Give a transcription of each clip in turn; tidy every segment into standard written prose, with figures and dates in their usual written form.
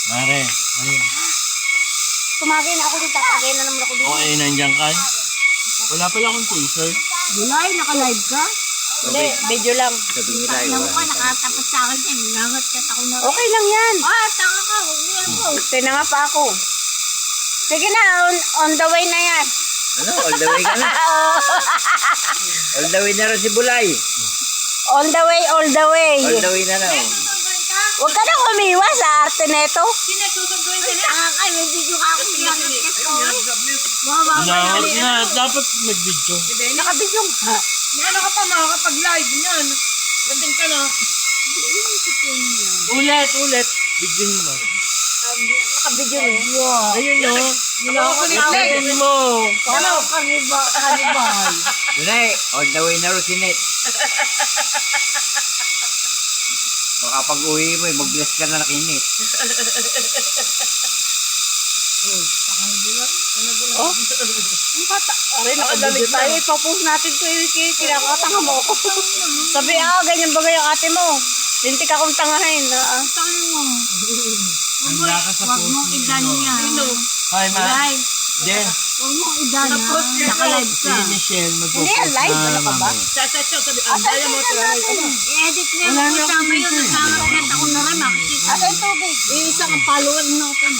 Mare, ayun. Tumagay na ako dito, tatagay na naman ako dito. Okay, nandiyan ka. Wala pala akong t-shirt. Gulay, naka-live ka? Hindi, video lang. Sabi nila Alam mo ka, nakatapat sa akin yan. Nangat ka ako na. Okay lang yan. Tanga ka. Huwag mo yan po. Tinanga pa ako. Sige na, on the way na yan. Ano? All the way ka na. All the way na rin si Bulay. On the way, all the way. All the way na raw. Huwag ka nang umiwas sa arte neto. Sinesusunduin ka na? Ay, may video ka ako. Nakawag nga, dapat mag-video. Nakabidyo ka. Ano ka pa makakapag-live niyan? Ganting ka na. Ulit. Bigyan mo. Nakabidyo rin. Ayun no. Nilakatin mo. Ano? Kanibal. Bulay, all the way na rin si Net. Baka pag uwi mo, mag-bless ka na nakinit. Oh? Ang bata. Aray, nakabidyo tayo. Ipapost natin ito. Kinakatanga mo ako. Sabi, ganyan bagay ang ate mo. Lintik akong tangahin. Tangahin mo. Handa ka sa post. Huwag mong idan niya. Hi, ma. Live. Jen. Huwag mong idan na. Naka-live Si ka. Michelle Hindi mag-post yan, live. Ano ka ba? Sabi, mo I-edit niya Wala ako na kasama akong yun. picture. Kasama rin ako na rin. Makikita. Asa yung tubig? Isa kang follower natin.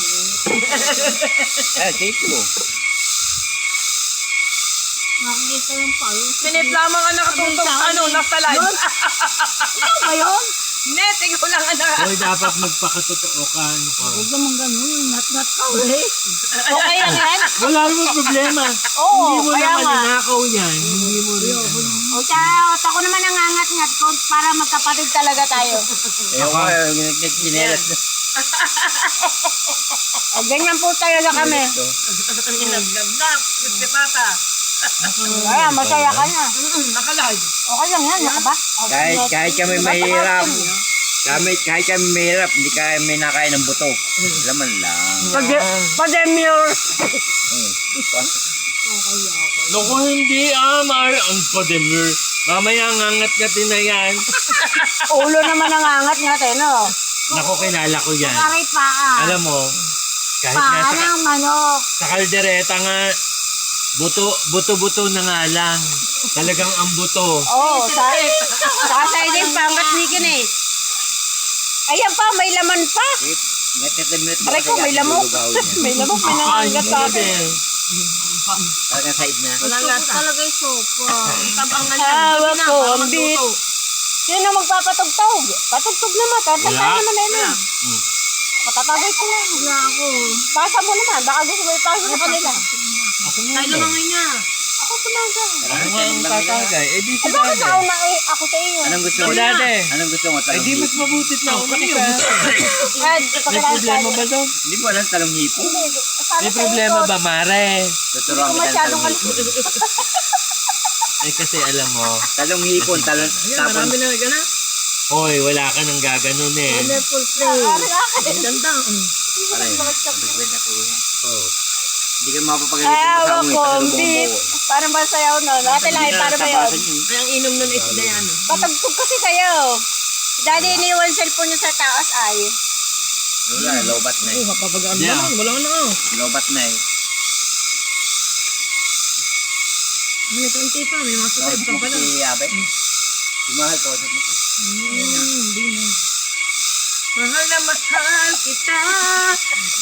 Tito. Makikita yung follower. Piniplama ka nakatungtong nasa live. Ikaw ba yun? Net, ikaw lang Hoy, dapat magpakatotoo ka. Ano ka? Huwag naman ganun. Nat-nat ka ulit. Okay lang yan? Wala naman problema. Oo, Hindi mo kaya naman nga. nanakaw yan. Hindi mo rin ano. O kaya ako naman nangangat-ngat ko para magkapatid talaga tayo. Ewan ko, nagsinelas na. O ganyan po talaga kami. Inagagdag. Gusto tata. Kaya masaya ka na. Naka-live. Okay lang yan, nakaba? Kahit kami mahirap. Kahit kami mahirap, hindi kami nakain ng buto. Laman lang. Pag-demure. Naku, hindi Mar. Ang pademur. Mamaya ngangat-ngatin na yan. Ulo naman nangangat-ngat eh, no? Naku, kilala ko yan. Aray paa. Alam mo, kahit Paa nga ng manok. sa kaldereta nga, buto-buto na nga lang. Talagang ang buto. Oo, saka sa din pangkat nikin eh. Ayan pa, may laman pa. Aray ko, may lamok. May lamok, may nangangat sa akin. Talagang side na. Walang lasa. Talaga yung sopa. Tabang na yan. Hawak Gabi na, ko, para ang bit. magluto. Sino magpapatugtog? Patugtog naman, tatantay Wala. naman na yun. Patatagay ko lang. Wala ako. Pasa mo naman, baka gusto mo ipasa sa kanila. Ako nga. Tayo lumangin niya. Ako tumaga. Ako nga ang tatagay. Eh di si Eh bakit Dade. nauna ako sa iyo? Anong gusto mo? Si Dade. Anong gusto mo? Eh Talong di mas hipo? mabutit na ako sa akin. May problema ba doon? Hindi mo alam talong hipo? May problema ba, Mare? Tuturuan Kung kita ng masyadong talong hipo. Eh kasi alam mo, Talong hipon, Ayan, tapon. marami na gana. hoy, wala ka nang gaganon eh. Wonderful play. Ganda. Pare, bigwin na po yan. Oh. Hindi ka mapapagalitin sa Hawak ungit. ko, Sa ang beat. lubong Paano ba sayaw nun? Ate Lai, paano ba yun? Ay, ang inom nun is Diana. Patugtog kasi kayo. Daddy, iniwan cellphone niyo sa taas ay. Wala, lobat na eh. Papagaan Yeah. naman. Wala na. Lobat na eh. May konti pa. May mga Lobat tutod pa mo pala. si Abe. Si Mahal ko. Hindi na. Mahal na mahal kita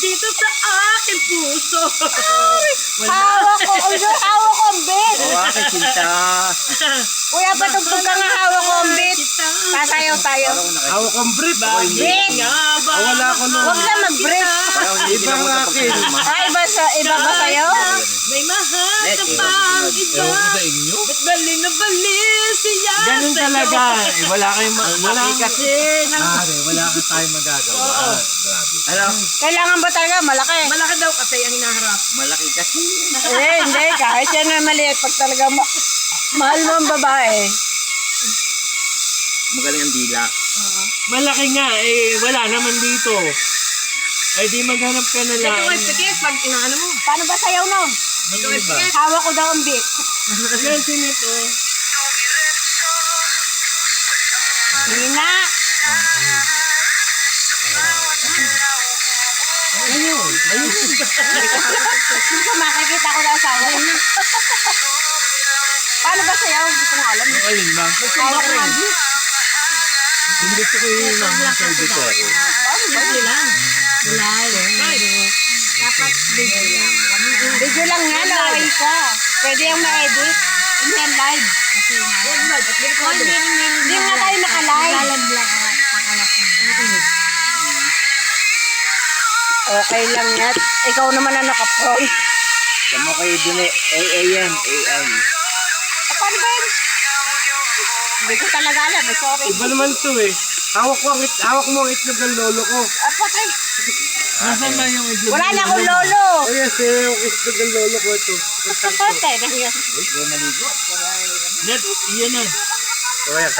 dito sa aking puso. Hawak ko, hawak ko ang beat. Oo, aking sinta. Kuya, patugtog ka nga, hawak ko ang beat. Pasayaw tayo. Parang ako nakikita. Hawak ang brief ah. Beat! Wala ko nun. Huwag na mag-brief. Parang ako hindi Ibang mo sa akin. pagkakalma. Iba ba sa'yo? May mahal Net, ka iba pang susunod. iba. Ewan ko sa inyo. Ba't bali na bali siya Ganun sa'yo? talaga. Eh, wala kayong wala Laki kasi. Mare, wala ka tayong magagawa. Grabe. Ano? Kailangan ba talaga? Malaki. Malaki daw kasi ang hinaharap. Malaki kasi. Hindi. Kahit yan na maliit. Pag talaga mahal mo ang babae. Magaling ang dila. Malaki nga eh, wala naman dito. Eh di maghanap ka na lang. Ikaw ay pikit pag inaano mo. Paano ba sayaw nun? Ikaw ay pikit. Hawak ko daw ang beat. Yan si Net oh. Hindi na. Ayun. Yung sa makikita ko na asawa ko. Paano ba sayaw? Hindi ko na alam. Ang alin ba? Hawak na hindi. Yung gusto ko yung naman sa Duterte. Paano ba? Dapat video lang. Video lang yan, okay ka. Pwede yung ma-edit. Hindi yan live. Hindi nga tayo naka-live. Okay lang yan. Ikaw naman na naka-phone. Tama kayo dun eh. AA yan. AI. Paano ba yun? Hindi ko talaga alam. Sorry. Iba naman to eh. Hawak mo ang itlog ng lolo ko. Patay. Nasaan ba yung itlog? Wala na akong lolo. Oh yes, yung itlog ng lolo ko ito. Patay na yan. Uy, maligo. Net, iyan na. So, yan,